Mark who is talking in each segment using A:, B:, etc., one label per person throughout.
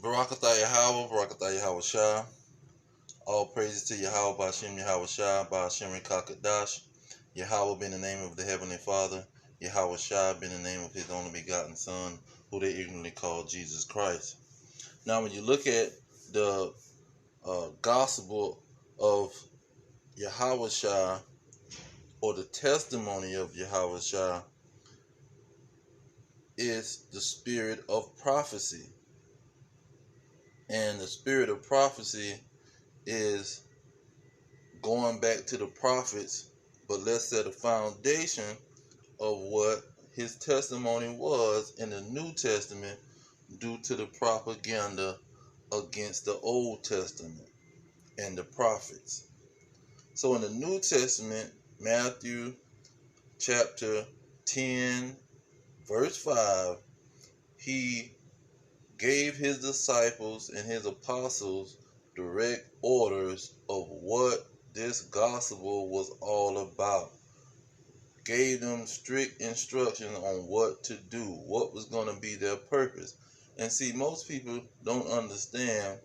A: Barakatah Yahweh, Barakatah Yahweh Shah. All praises to Yahweh Ba'Shem Yahweh Shah, Ba'Shem Rekakadash. Yahweh being the name of the Heavenly Father. Yahweh Shah being the name of His only begotten Son, who they ignorantly call Jesus Christ. Now, when you look at the gospel of Yahweh Shah, or the testimony of Yahweh Shah, is the spirit of prophecy. And the spirit of prophecy is going back to the prophets, but let's set a foundation of what his testimony was in the New Testament due to the propaganda against the Old Testament and the prophets. So in the New Testament, Matthew chapter 10, verse 5, he gave his disciples and his apostles direct orders of what this gospel was all about. Gave them strict instructions on what to do, what was going to be their purpose. And see, most people don't understand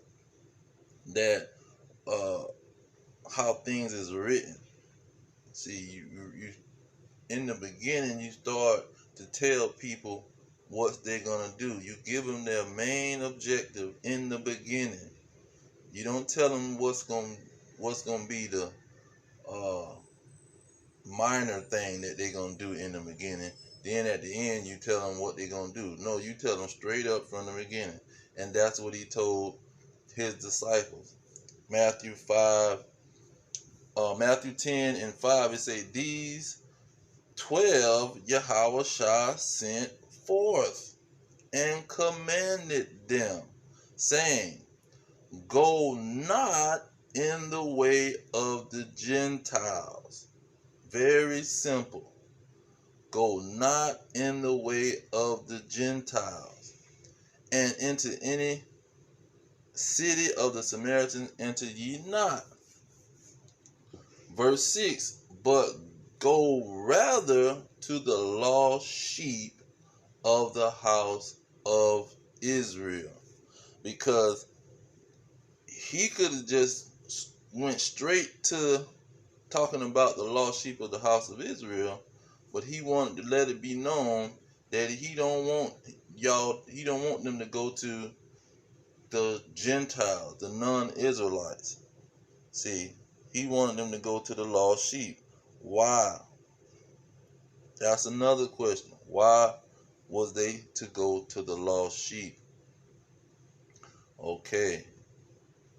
A: that how things is written. See, you in the beginning, you start to tell people what they're going to do. You give them their main objective in the beginning. You don't tell them what's going to be the minor thing that they're going to do in the beginning. Then at the end, you tell them what they're going to do. No, you tell them straight up from the beginning. And that's what he told his disciples. Matthew 10 and 5, it say, these 12 Yahweh Shah sent forth and commanded them, saying, go not in the way of the Gentiles. Very simple. Go not in the way of the Gentiles, and into any city of the Samaritans enter ye not. Verse 6, but go rather to the lost sheep of the house of Israel. Because he could have just went straight to talking about the lost sheep of the house of Israel, but he wanted to let it be known that he don't want them to go to the Gentiles, the non-Israelites. See, he wanted them to go to the lost sheep. Why? That's another question. Why was they to go to the lost sheep? Okay,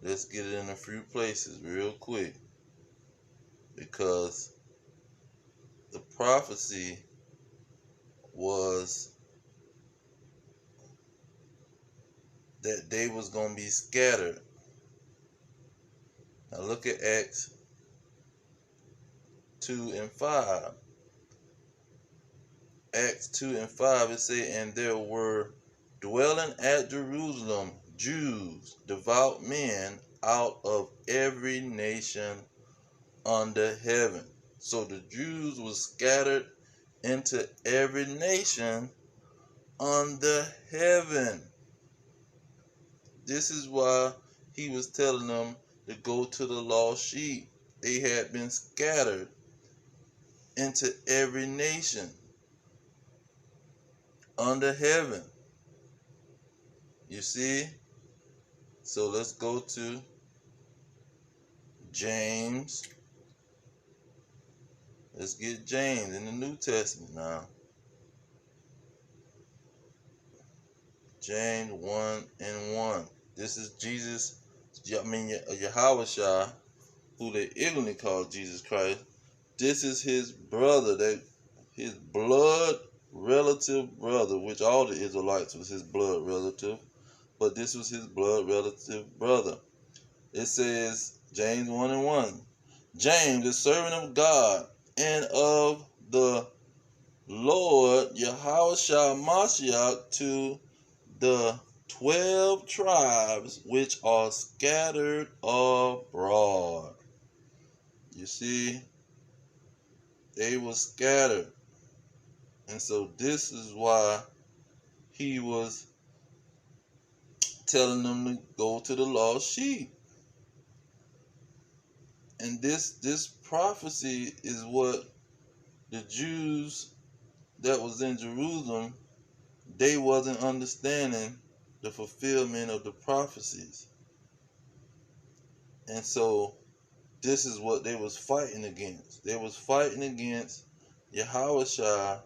A: let's get it in a few places real quick. Because the prophecy was that they was going to be scattered. Now look at Acts 2 and 5. Acts 2 and 5, it say, and there were dwelling at Jerusalem Jews, devout men, out of every nation under heaven. So the Jews was scattered into every nation under heaven. This is why he was telling them to go to the lost sheep. They had been scattered into every nation under heaven. You see? So let's go to James. Let's get James in the New Testament now. James 1 and 1. This is Jesus, Yahweh Shah, who they ignorantly call Jesus Christ. This is his brother, his blood relative brother, which all the Israelites was his blood relative, but this was his blood relative brother. It says, James 1 and 1. James, the servant of God and of the Lord Yahweh Shah Mashiach, to the 12 tribes which are scattered abroad. You see, they were scattered. And so this is why he was telling them to go to the lost sheep. And this prophecy is what the Jews that was in Jerusalem, they wasn't understanding the fulfillment of the prophecies. And so this is what they was fighting against. They was fighting against Yahushua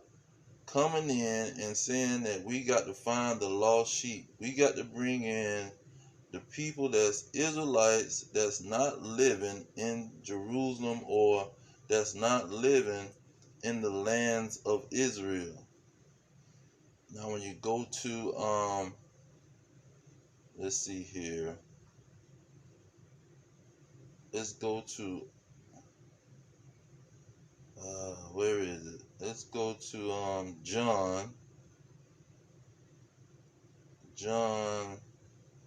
A: coming in and saying that we got to find the lost sheep. We got to bring in the people that's Israelites that's not living in Jerusalem or that's not living in the lands of Israel. Now when you go to let's see here. Let's go to where is it? Let's go to John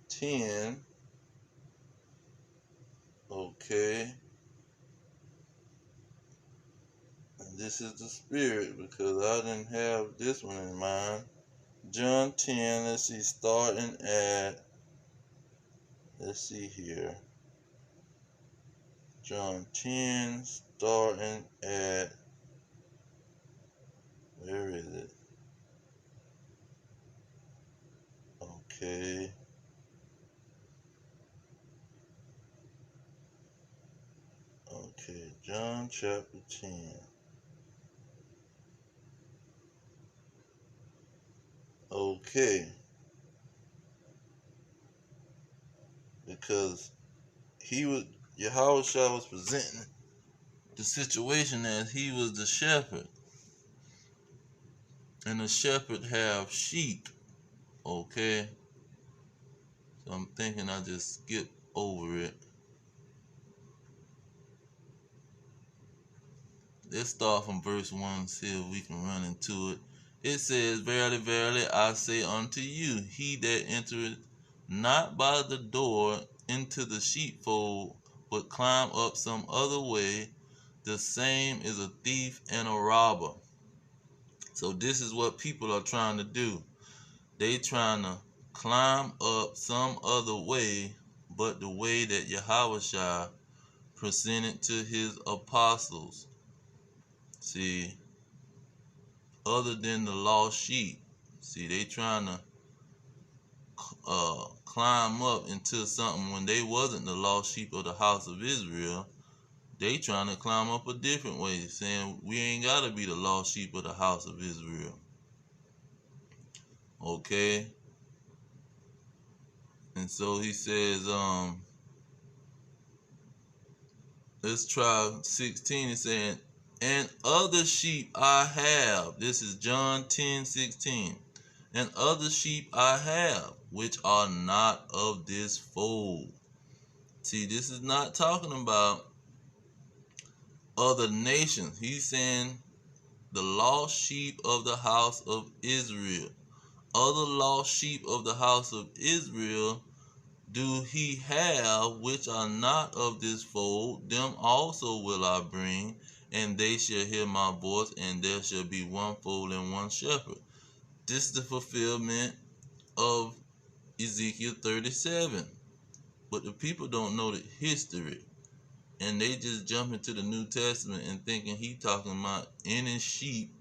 A: 10. Okay. And this is the spirit because I didn't have this one in mind. John 10, let's see, starting at, let's see here. John 10, starting at, where is it? Okay. Okay, John chapter 10. Okay. Because Yahushua was presenting the situation as he was the shepherd. And the shepherd have sheep. Okay. So I'm thinking I just skip over it. Let's start from verse 1, see if we can run into it. It says, Verily, verily, I say unto you, he that entereth not by the door into the sheepfold, but climb up some other way, the same is a thief and a robber. So this is what people are trying to do. They trying to climb up some other way, but the way that Yahushua presented to his apostles. See, other than the lost sheep. See, they trying to climb up into something when they wasn't the lost sheep of the house of Israel. They trying to climb up a different way, saying we ain't got to be the lost sheep of the house of Israel. Okay? And so he says, let's try 16. He's saying, and other sheep I have. This is John 10:16. And other sheep I have, which are not of this fold. See, this is not talking about other nations. He's saying the lost sheep of the house of Israel. Other lost sheep of the house of Israel do he have, which are not of this fold, them also will I bring, and they shall hear my voice, and there shall be one fold and one shepherd. This is the fulfillment of Ezekiel 37. But the people don't know the history, and they just jump into the New Testament and thinking he talking about any sheep,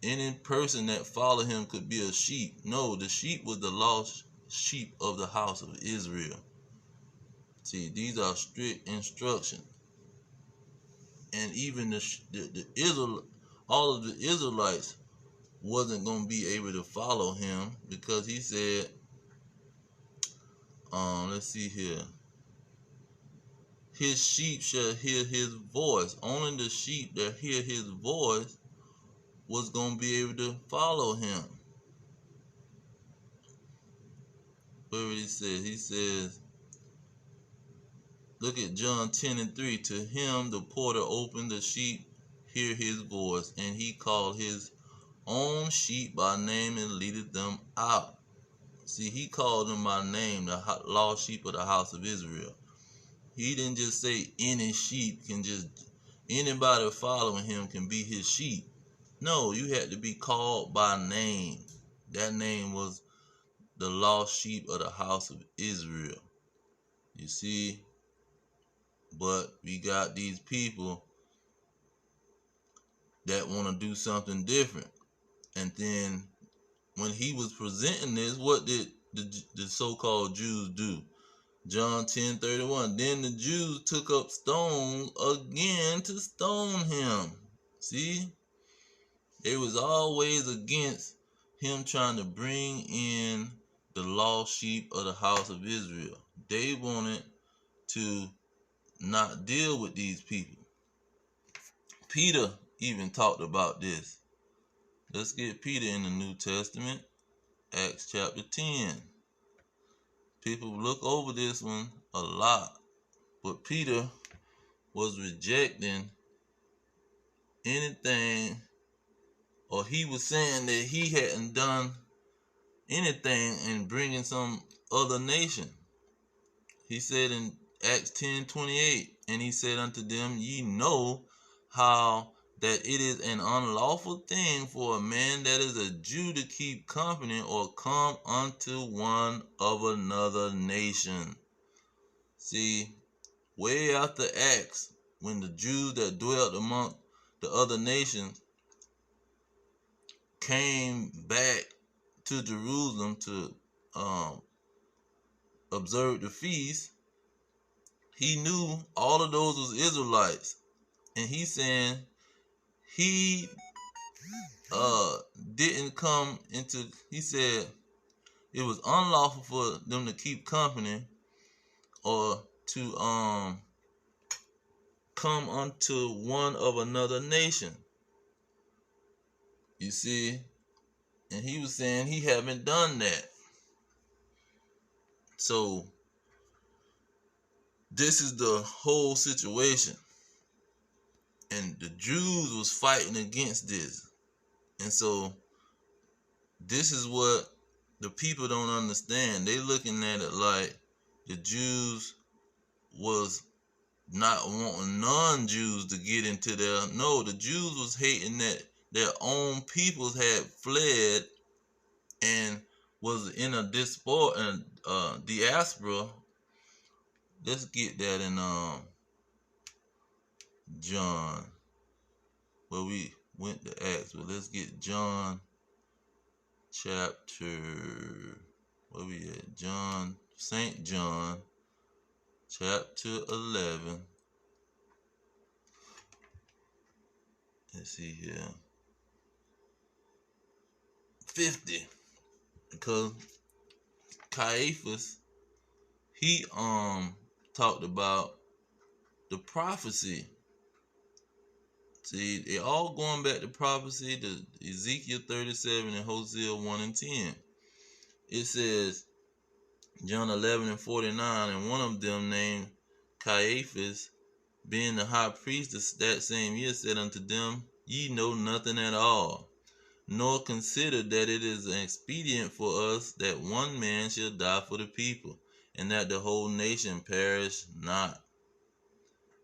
A: any person that followed him could be a sheep. No, the sheep was the lost sheep of the house of Israel. See, these are strict instructions. And even all of the Israelites wasn't going to be able to follow him because he said, let's see here. His sheep shall hear his voice. Only the sheep that hear his voice was going to be able to follow him. Where he says? He says, look at John 10:3. To him the porter opened, the sheep hear his voice, and he called his own sheep by name and leadeth them out. See, he called them by name, the lost sheep of the house of Israel. He didn't just say any sheep can just, anybody following him can be his sheep. No, you had to be called by name. That name was the lost sheep of the house of Israel. You see, but we got these people that want to do something different. And then when he was presenting this, what did the so-called Jews do? John 10:31. Then the Jews took up stones again to stone him. See? They was always against him trying to bring in the lost sheep of the house of Israel. They wanted to not deal with these people. Peter even talked about this. Let's get Peter in the New Testament, Acts chapter 10. People look over this one a lot, but Peter was rejecting anything, or he was saying that he hadn't done anything in bringing some other nation. He said in Acts 10:28, and he said unto them, ye know how that it is an unlawful thing for a man that is a Jew to keep company or come unto one of another nation. See, way after Acts, when the Jews that dwelt among the other nations came back to Jerusalem to observe the feast, he knew all of those was Israelites. And he's saying he didn't come into, he said it was unlawful for them to keep company or to come unto one of another nation. You see? And he was saying he haven't done that. So this is the whole situation. And the Jews was fighting against this. And so this is what the people don't understand. They looking at it like the Jews was not wanting non-Jews to get into there. No, the Jews was hating that their own peoples had fled and was in a diaspora. Let's get that in John, where we went to Acts. But let's get John chapter, where we at? John, St. John chapter 11. Let's see here. 50. Because Caiaphas, he talked about the prophecy. See, they all going back to prophecy, to Ezekiel 37 and Hosea 1 and 10. It says, John 11:49, and one of them named Caiaphas, being the high priest that same year, said unto them, ye know nothing at all, nor consider that it is expedient for us that one man shall die for the people, and that the whole nation perish not.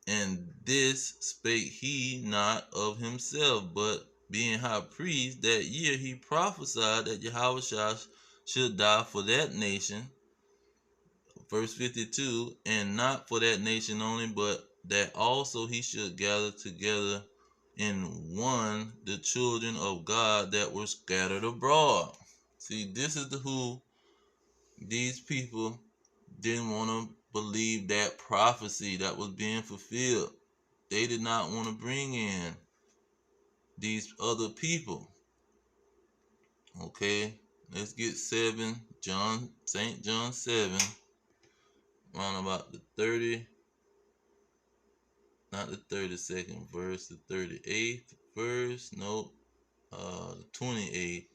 A: And this spake he not of himself, but being high priest that year, he prophesied that Yahushua should die for that nation. Verse 52, and not for that nation only, but that also he should gather together in one the children of God that were scattered abroad. See, this is who these people didn't want to believe that prophecy that was being fulfilled. They did not want to bring in these other people. Okay, let's get St. John 7, around about the 30, not the 32nd verse, the 38th verse, nope, the 28th.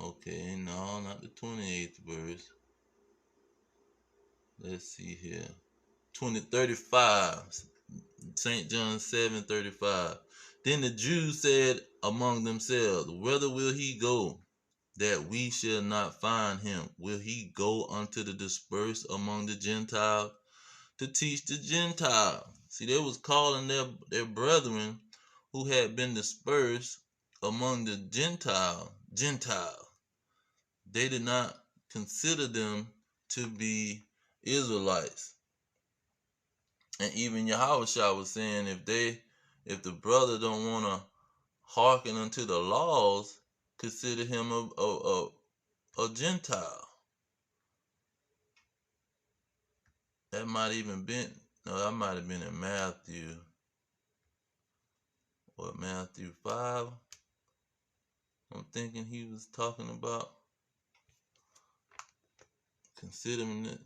A: Okay, no, not the 28th verse. Let's see here. 35. St. John 7:35. Then the Jews said among themselves, whither will he go, that we shall not find him? Will he go unto the dispersed among the Gentiles to teach the Gentiles? See, they was calling their brethren who had been dispersed among the Gentiles. they did not consider them to be Israelites. And even Yahushua was saying if the brother don't want to hearken unto the laws, consider him a Gentile. That might even been, no, that might have been in Matthew, or Matthew 5. I'm thinking he was talking about considering it.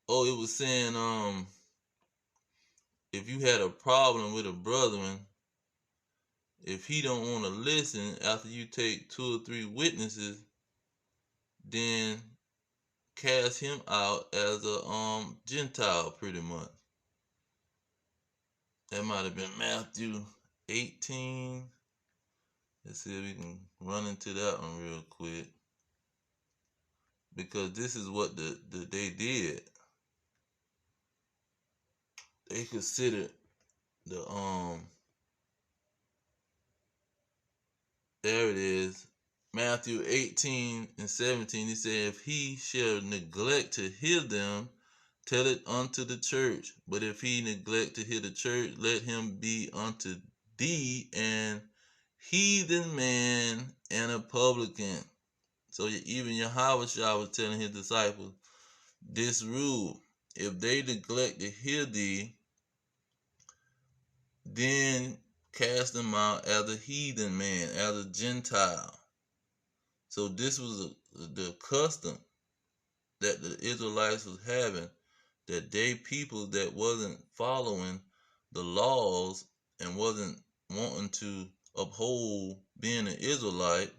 A: Oh, it was saying, if you had a problem with a brethren, if he don't want to listen after you take 2 or 3 witnesses, then cast him out as a Gentile, pretty much. That might have been Matthew 18. Let's see if we can run into that one real quick, because this is what they did. They considered the there it is, Matthew 18:17. He said, if he shall neglect to hear them, tell it unto the church. But if he neglect to hear the church, let him be unto thee an heathen man and a publican. So even Yahushua was telling his disciples this rule: if they neglect to hear thee, then cast them out as a heathen man, as a Gentile. So this was the custom that the Israelites was having, that they people that wasn't following the laws and wasn't wanting to uphold being an Israelite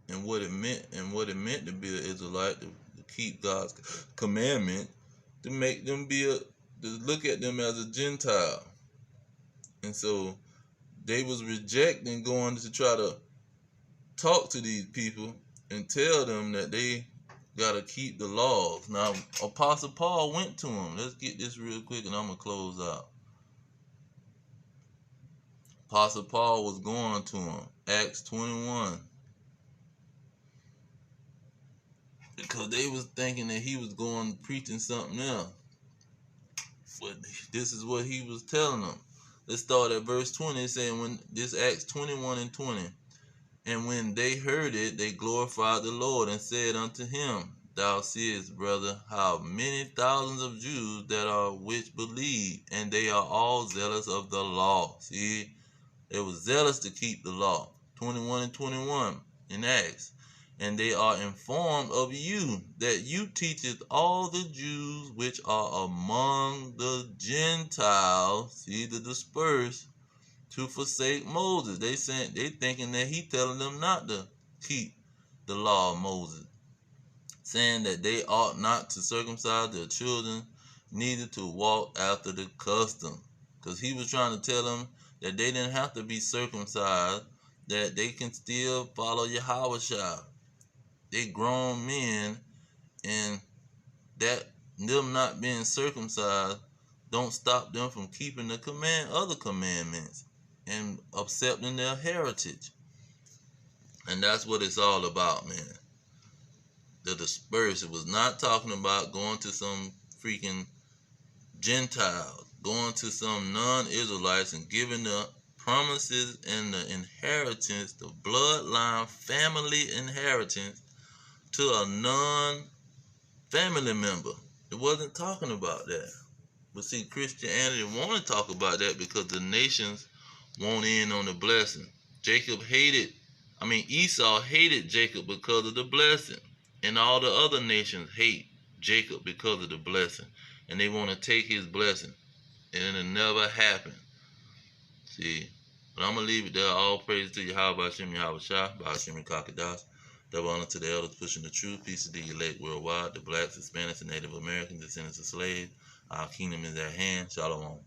A: and what it meant to be an Israelite, to keep God's commandment, to make them to look at them as a Gentile. And so they was rejecting going to try to talk to these people and tell them that they gotta keep the laws. Now, Apostle Paul went to them. Let's get this real quick and I'm gonna close out. Apostle Paul was going to them, Acts 21. Because they was thinking that he was going preaching something else. But this is what he was telling them. Let's start at verse 20. It's saying, when this Acts 21:20. And when they heard it, they glorified the Lord and said unto him, thou seest, brother, how many thousands of Jews that are which believe, and they are all zealous of the law. See, they were zealous to keep the law. 21 and 21 in Acts. And they are informed of you, that you teacheth all the Jews which are among the Gentiles, see, the dispersed, to forsake Moses. They thinking that he telling them not to keep the law of Moses, saying that they ought not to circumcise their children, neither to walk after the custom. Because he was trying to tell them that they didn't have to be circumcised, that they can still follow Yahushua. They grown men, and that them not being circumcised don't stop them from keeping the other commandments and accepting their heritage. And that's what it's all about, man. The dispersed. It was not talking about going to some freaking Gentiles, going to some non-Israelites and giving the promises and the inheritance, the bloodline family inheritance, to a non-family member. It wasn't talking about that. But see, Christianity want to talk about that because the nations want in on the blessing. Esau hated Jacob because of the blessing. And all the other nations hate Jacob because of the blessing. And they want to take his blessing. And it'll never happen. See, but I'm going to leave it there. All praise to Yahweh, Hashem, Yahweh Shah, Hashem, Kakadas. Double honor to the elders pushing the truth. Peace to the elect worldwide, the blacks, Hispanics, and Native Americans, descendants of slaves. Our kingdom is at hand. Shalom.